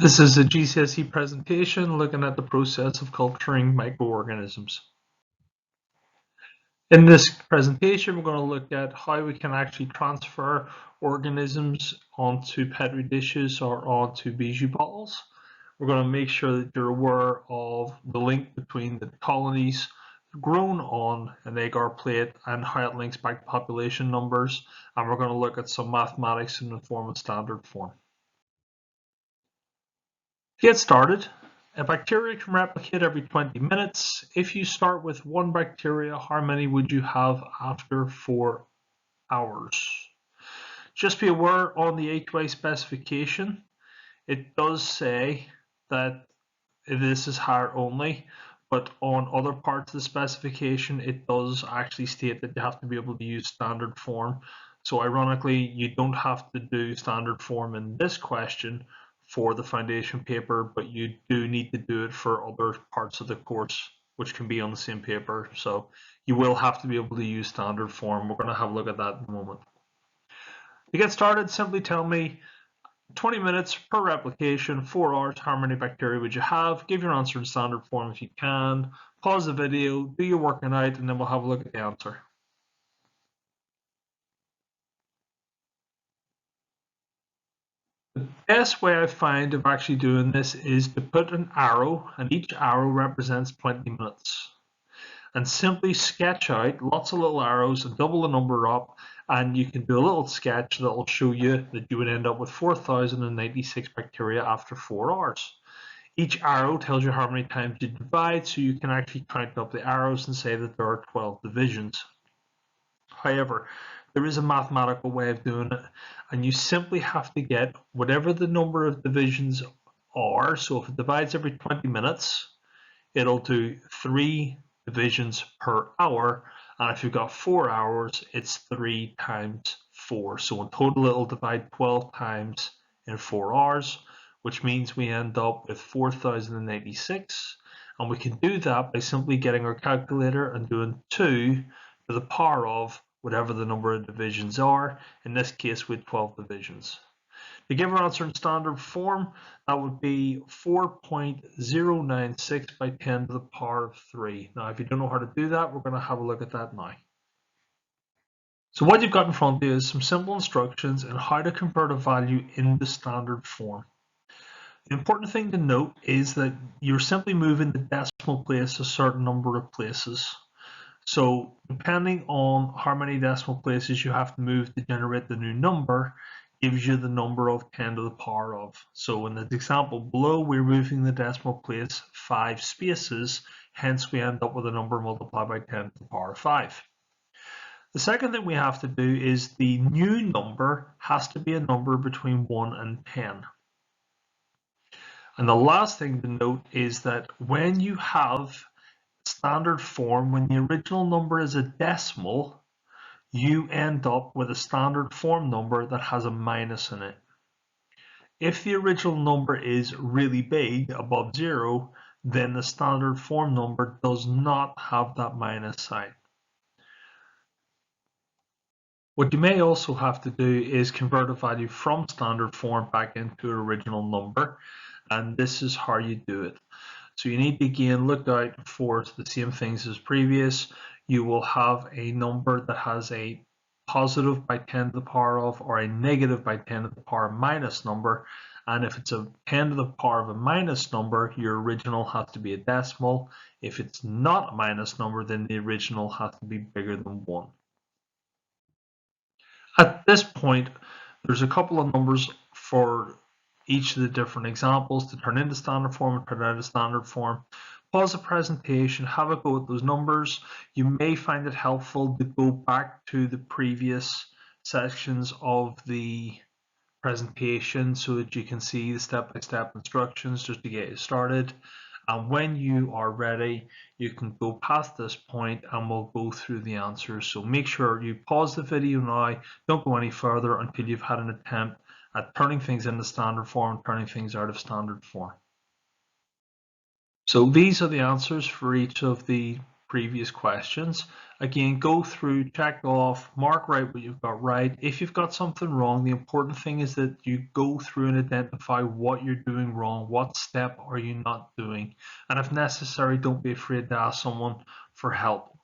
This is a GCSE presentation looking at the process of culturing microorganisms. In this presentation, we're going to look at how we can actually transfer organisms onto Petri dishes or onto bijou bottles. We're going to make sure that you're aware of the link between the colonies grown on an agar plate and how it links back to population numbers. And we're going to look at some mathematics in the form of standard form. To get started, a bacteria can replicate every 20 minutes. If you start with one bacteria, how many would you have after 4 hours? Just be aware on the HY specification, it does say that this is higher only, but on other parts of the specification, it does actually state that you have to be able to use standard form. So ironically, you don't have to do standard form in this question for the foundation paper, but you do need to do it for other parts of the course, which can be on the same paper. So you will have to be able to use standard form. We're going to have a look at that in a moment. To get started, simply tell me 20 minutes per replication, 4 hours, how many bacteria would you have? Give your answer in standard form if you can. Pause the video, do your working out, and then we'll have a look at the answer. The best way I find of actually doing this is to put an arrow, and each arrow represents 20 minutes. And simply sketch out lots of little arrows and double the number up, and you can do a little sketch that will show you that you would end up with 4,096 bacteria after 4 hours. Each arrow tells you how many times you divide, so you can actually count up the arrows and say that there are 12 divisions. However, there is a mathematical way of doing it, and you simply have to get whatever the number of divisions are. So if it divides every 20 minutes, it'll do 3 divisions per hour, and if you've got 4 hours, it's 3 times 4. So in total, it'll divide 12 times in 4 hours, which means we end up with 4,086, and we can do that by simply getting our calculator and doing 2 to the power of whatever the number of divisions are. In this case, with 12 divisions. To give our answer in standard form, that would be 4.096 by 10 to the power of 3. Now, if you don't know how to do that, we're going to have a look at that now. So what you've got in front of you is some simple instructions on how to convert a value into standard form. The important thing to note is that you're simply moving the decimal place a certain number of places. So depending on how many decimal places you have to move to generate the new number, gives you the number of 10 to the power of. So in the example below, we're moving the decimal place 5 spaces, hence we end up with a number multiplied by 10 to the power of 5. The second thing we have to do is the new number has to be a number between 1 and 10. And the last thing to note is that when you have standard form, when the original number is a decimal, you end up with a standard form number that has a minus in it. If the original number is really big, above 0, then the standard form number does not have that minus sign. What you may also have to do is convert a value from standard form back into an original number, and this is how you do it. So you need to again look out for the same things as previous. You will have a number that has a positive by 10 to the power of or a negative by 10 to the power minus number. And if it's a 10 to the power of a minus number, your original has to be a decimal. If it's not a minus number, then the original has to be bigger than 1. At this point, there's a couple of numbers for each of the different examples to turn into standard form and turn out of standard form. Pause the presentation, have a go at those numbers. You may find it helpful to go back to the previous sections of the presentation so that you can see the step-by-step instructions just to get you started. And when you are ready, you can go past this point and we'll go through the answers. So make sure you pause the video now, don't go any further until you've had an attempt at turning things into standard form, turning things out of standard form. So these are the answers for each of the previous questions. Again, go through, check off, mark right what you've got right. If you've got something wrong, the important thing is that you go through and identify what you're doing wrong, what step are you not doing, and if necessary, don't be afraid to ask someone for help.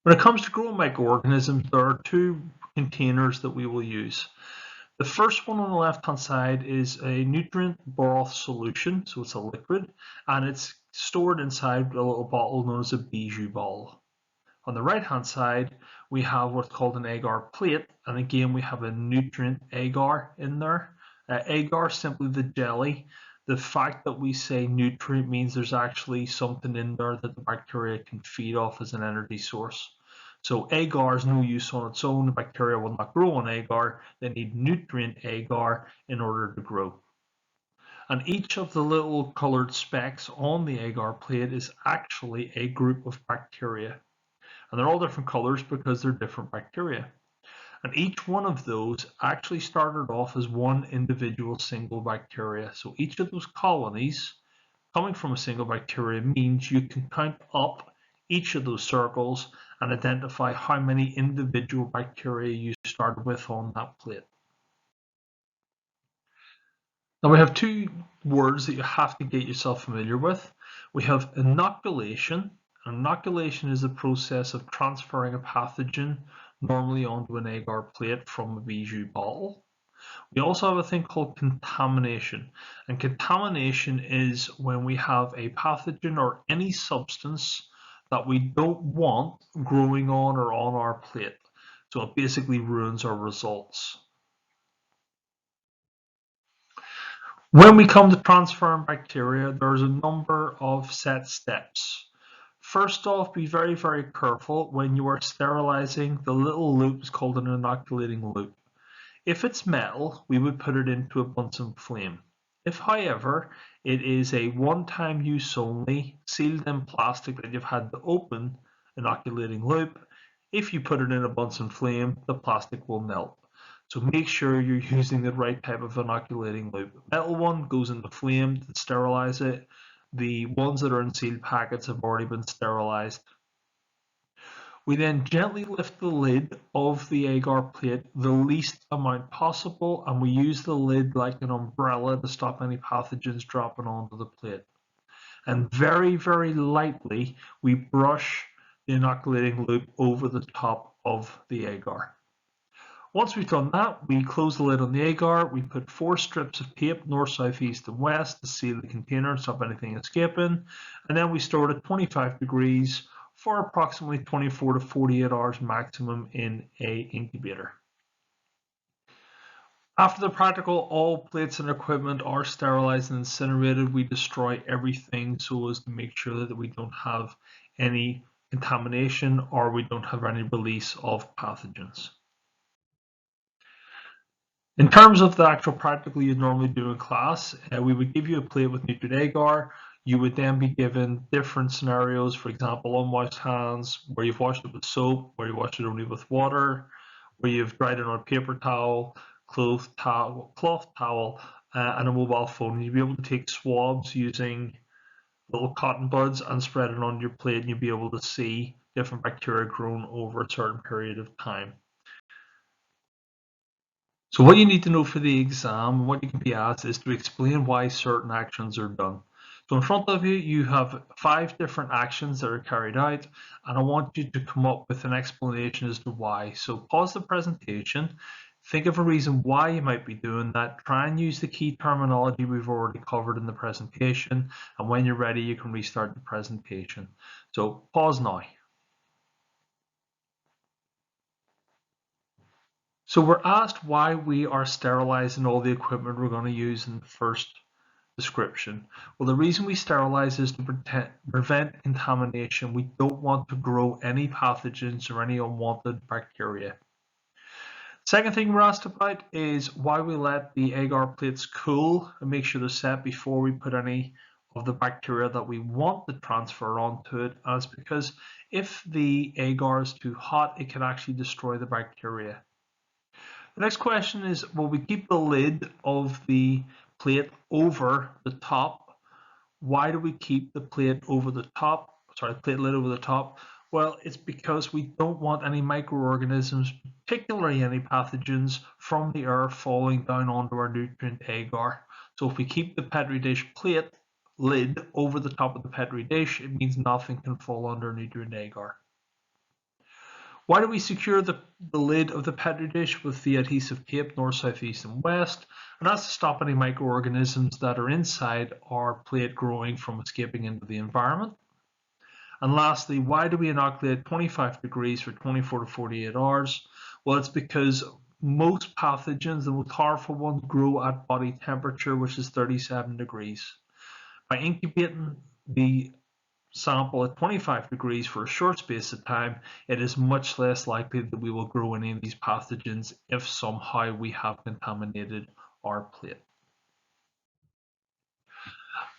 When it comes to growing microorganisms, there are two containers that we will use. The first one on the left-hand side is a nutrient broth solution, so it's a liquid, and it's stored inside a little bottle known as a bijou bottle. On the right-hand side, we have what's called an agar plate, and again, we have a nutrient agar in there. Agar is simply the jelly. The fact that we say nutrient means there's actually something in there that the bacteria can feed off as an energy source. So agar is no use on its own. The bacteria will not grow on agar. They need nutrient agar in order to grow. And each of the little colored specks on the agar plate is actually a group of bacteria. And they're all different colors because they're different bacteria. And each one of those actually started off as one individual single bacteria. So each of those colonies coming from a single bacteria means you can count up each of those circles and identify how many individual bacteria you started with on that plate. Now we have two words that you have to get yourself familiar with. We have inoculation. Inoculation is the process of transferring a pathogen normally onto an agar plate from a bijou bottle. We also have a thing called contamination, and contamination is when we have a pathogen or any substance that we don't want growing on or on our plate. So it basically ruins our results. When we come to transferring bacteria, there's a number of set steps. First off, be very, very careful when you are sterilizing. The little loop is called an inoculating loop. If it's metal, we would put it into a Bunsen flame. If, however, it is a one-time use only, sealed in plastic that you've had to open, inoculating loop, if you put it in a Bunsen flame, the plastic will melt. So make sure you're using the right type of inoculating loop. Metal one goes in the flame to sterilize it. The ones that are in sealed packets have already been sterilized. We then gently lift the lid of the agar plate the least amount possible, and we use the lid like an umbrella to stop any pathogens dropping onto the plate. And very, very lightly, we brush the inoculating loop over the top of the agar. Once we've done that, we close the lid on the agar, we put 4 strips of tape, north, south, east, and west to seal the container and stop anything escaping, and then we store it at 25 degrees for approximately 24 to 48 hours maximum in an incubator. After the practical, all plates and equipment are sterilized and incinerated. We destroy everything so as to make sure that we don't have any contamination or we don't have any release of pathogens. In terms of the actual practical you'd normally do in class, we would give you a plate with nutrient agar. You would then be given different scenarios, for example, unwashed hands, where you've washed it with soap, where you washed it only with water, where you've dried it on a paper towel, cloth towel, and a mobile phone. You'll be able to take swabs using little cotton buds and spread it on your plate, and you'll be able to see different bacteria grown over a certain period of time. So what you need to know for the exam, what you can be asked, is to explain why certain actions are done. So in front of you, you have 5 different actions that are carried out, and I want you to come up with an explanation as to why. So pause the presentation, think of a reason why you might be doing that, try and use the key terminology we've already covered in the presentation, and when you're ready, you can restart the presentation. So pause now. So we're asked why we are sterilizing all the equipment we're going to use in the first description. Well, the reason we sterilize is to prevent contamination. We don't want to grow any pathogens or any unwanted bacteria. Second thing we're asked about is why we let the agar plates cool and make sure they're set before we put any of the bacteria that we want to transfer onto it. And it's because if the agar is too hot, it can actually destroy the bacteria. The next question is, will we keep the lid of the plate over the top Why do we keep the plate over the top? Sorry, plate lid over the top? Well, it's because we don't want any microorganisms, particularly any pathogens, from the air falling down onto our nutrient agar. So if we keep the Petri dish plate lid over the top of the Petri dish, it means nothing can fall under nutrient agar. Why do we secure the lid of the Petri dish with the adhesive tape north, south, east, and west? And that's to stop any microorganisms that are inside our plate growing from escaping into the environment. And lastly, why do we inoculate 25 degrees for 24 to 48 hours? Well, it's because most pathogens, the most powerful ones, grow at body temperature, which is 37 degrees. By incubating the sample at 25 degrees for a short space of time, it is much less likely that we will grow any of these pathogens if somehow we have contaminated our plate.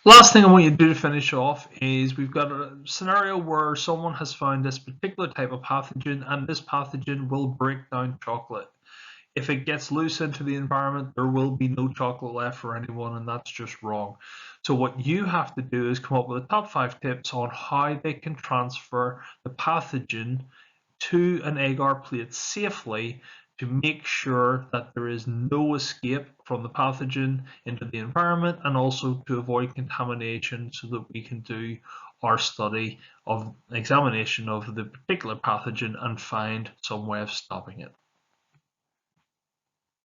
Last thing I want you to do to finish off is we've got a scenario where someone has found this particular type of pathogen, and this pathogen will break down chocolate. If it gets loose into the environment, there will be no chocolate left for anyone, and that's just wrong. So what you have to do is come up with the top 5 tips on how they can transfer the pathogen to an agar plate safely to make sure that there is no escape from the pathogen into the environment, and also to avoid contamination so that we can do our study of examination of the particular pathogen and find some way of stopping it.